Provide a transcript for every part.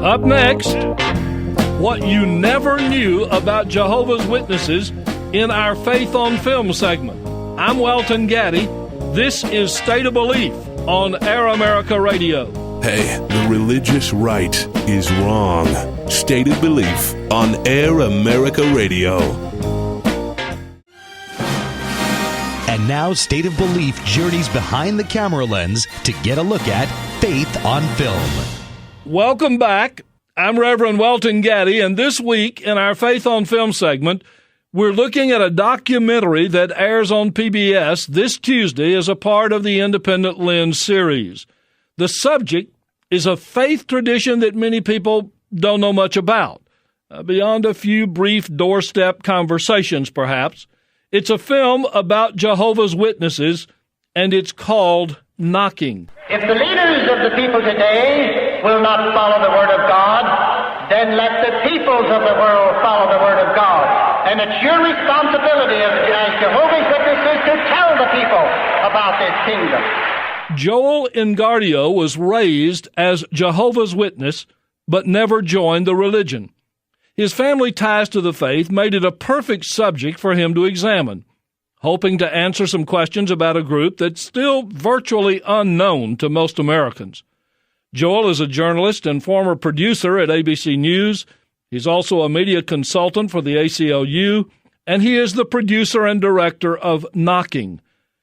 Up next, what you never knew about Jehovah's Witnesses in our Faith on Film segment. I'm Welton Gaddy. This is State of Belief on Air America Radio. Hey, the religious right is wrong. State of Belief on Air America Radio. And now State of Belief journeys behind the camera lens to get a look at Faith on Film. Welcome back. I'm Reverend Welton Gaddy, and this week in our Faith on Film segment, we're looking at a documentary that airs on PBS this Tuesday as a part of the Independent Lens series. The subject is a faith tradition that many people don't know much about, beyond a few brief doorstep conversations, perhaps. It's a film about Jehovah's Witnesses, and it's called Knocking. If the leaders of the people today will not follow the Word of God, then let the peoples of the world follow the Word of God. And it's your responsibility as Jehovah's Witnesses to tell the people about this kingdom. Joel Engardio was raised as Jehovah's Witness, but never joined the religion. His family ties to the faith made it a perfect subject for him to examine, hoping to answer some questions about a group that's still virtually unknown to most Americans. Joel is a journalist and former producer at ABC News. He's also a media consultant for the ACLU, and he is the producer and director of Knocking.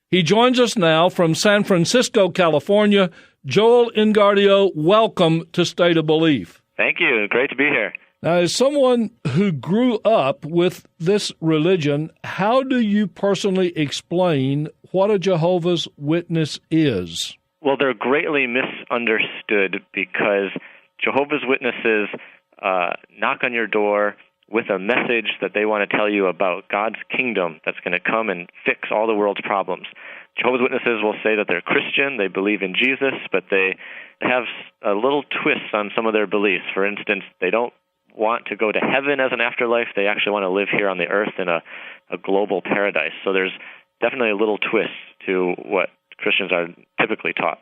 He joins us now from San Francisco, California. Joel Engardio, welcome to State of Belief. Thank you. Great to be here. Now, as someone who grew up with this religion, how do you personally explain what a Jehovah's Witness is? Well, they're greatly misunderstood because Jehovah's Witnesses knock on your door with a message that they want to tell you about God's kingdom that's going to come and fix all the world's problems. Jehovah's Witnesses will say that they're Christian, they believe in Jesus, but they have a little twist on some of their beliefs. For instance, they don't want to go to heaven as an afterlife. They actually want to live here on the earth in a global paradise. So there's definitely a little twist to what Christians are typically taught.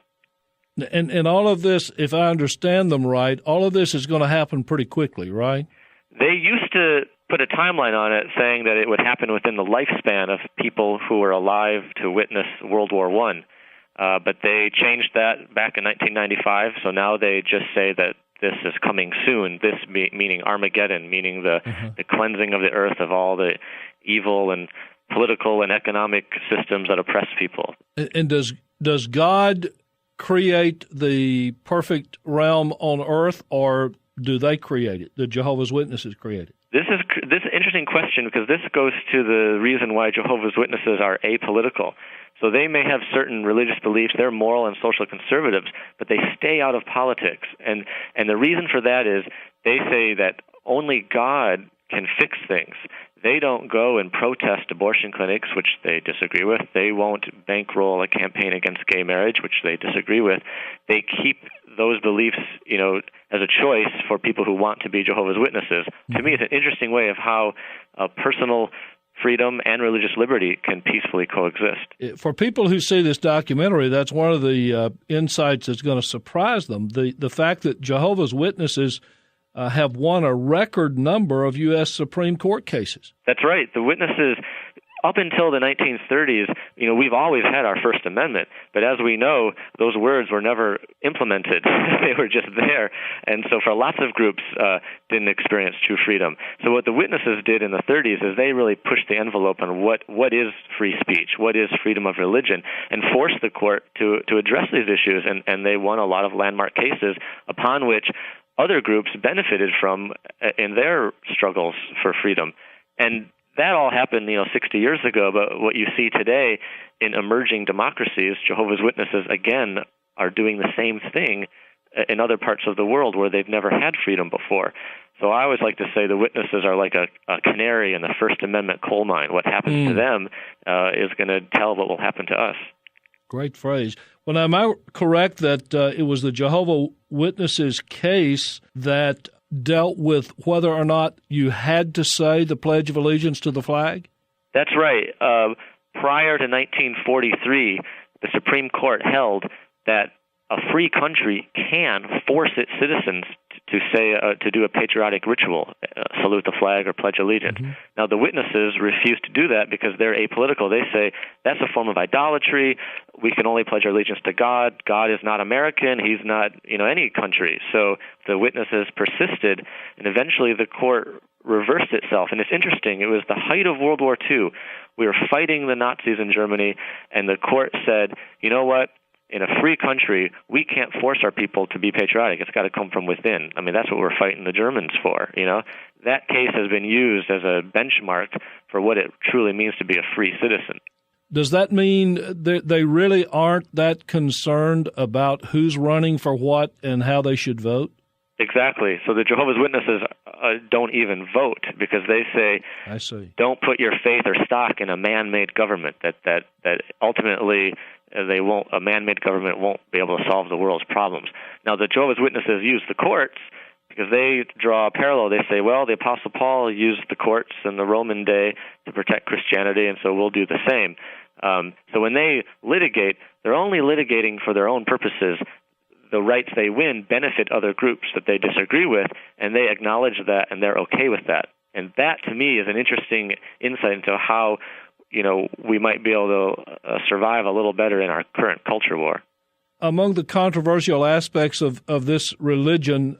And all of this, if I understand them right, all of this is going to happen pretty quickly, right? They used to put a timeline on it saying that it would happen within the lifespan of people who were alive to witness World War I. But they changed that back in 1995, so now they just say that this is coming soon, this meaning Armageddon, meaning the cleansing of the earth of all the evil and political and economic systems that oppress people. And does God create the perfect realm on earth, or do they create it? The Jehovah's Witnesses create it? This is an interesting question because this goes to the reason why Jehovah's Witnesses are apolitical. So they may have certain religious beliefs, they're moral and social conservatives, but they stay out of politics. And the reason for that is they say that only God can fix things. They don't go and protest abortion clinics, which they disagree with. They won't bankroll a campaign against gay marriage, which they disagree with. They keep those beliefs, as a choice for people who want to be Jehovah's Witnesses. To me, it's an interesting way of how personal freedom and religious liberty can peacefully coexist. For people who see this documentary, that's one of the insights that's going to surprise them. The fact that Jehovah's Witnesses have won a record number of U.S. Supreme Court cases. That's right. The witnesses, up until the 1930s, we've always had our First Amendment, but as we know, those words were never implemented. They were just there, and so for lots of groups didn't experience true freedom. So what the witnesses did in the 30s is they really pushed the envelope on what is free speech, what is freedom of religion, and forced the court to address these issues, and they won a lot of landmark cases upon which other groups benefited from in their struggles for freedom. And that all happened, 60 years ago, but what you see today in emerging democracies, Jehovah's Witnesses, again, are doing the same thing in other parts of the world where they've never had freedom before. So I always like to say the witnesses are like a canary in the First Amendment coal mine. What happens to them is going to tell what will happen to us. Great phrase. Well, now, am I correct that it was the Jehovah's Witnesses case that dealt with whether or not you had to say the Pledge of Allegiance to the flag? That's right. Prior to 1943, the Supreme Court held that a free country can force its citizens to do a patriotic ritual, salute the flag or pledge allegiance. Mm-hmm. Now, the witnesses refuse to do that because they're apolitical. They say that's a form of idolatry. We can only pledge our allegiance to God. God is not American. He's not, any country. So the witnesses persisted, and eventually the court reversed itself. And it's interesting. It was the height of World War II. We were fighting the Nazis in Germany, and the court said, you know what? In a free country, we can't force our people to be patriotic. It's got to come from within. I mean, that's what we're fighting the Germans for, That case has been used as a benchmark for what it truly means to be a free citizen. Does that mean they really aren't that concerned about who's running for what and how they should vote? Exactly. So the Jehovah's Witnesses don't even vote because they say, I see, don't put your faith or stock in a man-made government, that ultimately a man-made government won't be able to solve the world's problems. Now, the Jehovah's Witnesses use the courts because they draw a parallel. They say, well, the Apostle Paul used the courts in the Roman day to protect Christianity, and so we'll do the same. So when they litigate, they're only litigating for their own purposes. The rights they win benefit other groups that they disagree with, and they acknowledge that, and they're okay with that. And that, to me, is an interesting insight into how we might be able to survive a little better in our current culture war. Among the controversial aspects of this religion,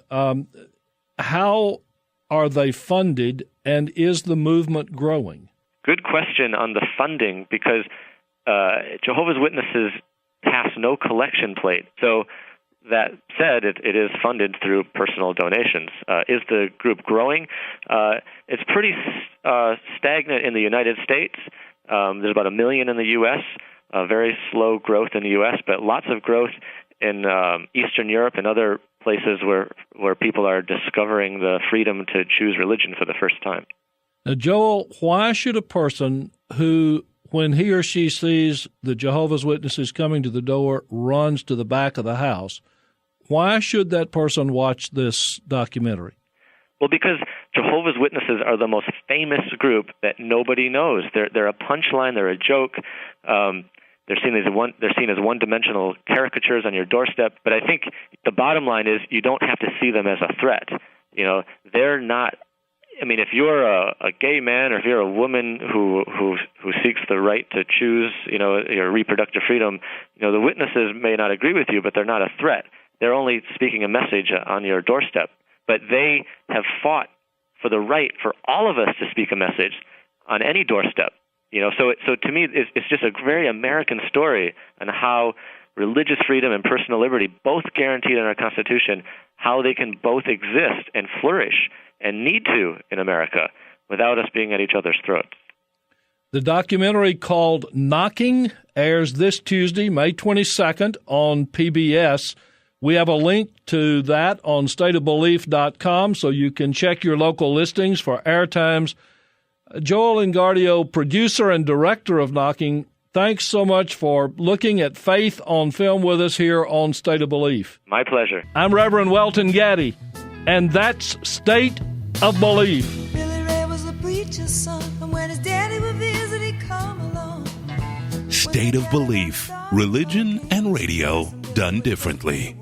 how are they funded, and is the movement growing? Good question on the funding, because Jehovah's Witnesses pass no collection plate. So that said, it is funded through personal donations. Is the group growing? It's pretty stagnant in the United States. There's about 1 million in the U.S., very slow growth in the U.S., but lots of growth in Eastern Europe and other places where people are discovering the freedom to choose religion for the first time. Now, Joel, why should a person who, when he or she sees the Jehovah's Witnesses coming to the door, runs to the back of the house, why should that person watch this documentary? Well, because Jehovah's Witnesses are the most famous group that nobody knows. They're a punchline. They're a joke. They're seen as one-dimensional caricatures on your doorstep. But I think the bottom line is you don't have to see them as a threat. They're not. I mean, if you're a gay man or if you're a woman who seeks the right to choose, your reproductive freedom, the witnesses may not agree with you, but they're not a threat. They're only speaking a message on your doorstep. But they have fought for the right for all of us to speak a message on any doorstep. So to me, it's just a very American story on how religious freedom and personal liberty, both guaranteed in our Constitution, how they can both exist and flourish and need to in America without us being at each other's throats. The documentary called Knocking airs this Tuesday, May 22nd on PBS. We have a link to that on stateofbelief.com, so you can check your local listings for airtimes. Joel Engardio, producer and director of Knocking, thanks so much for looking at faith on film with us here on State of Belief. My pleasure. I'm Reverend Welton Gaddy, and that's State of Belief. Billy Ray was a preacher's son, and when his daddy would visit, he'd come along. State of Belief, religion and radio done differently.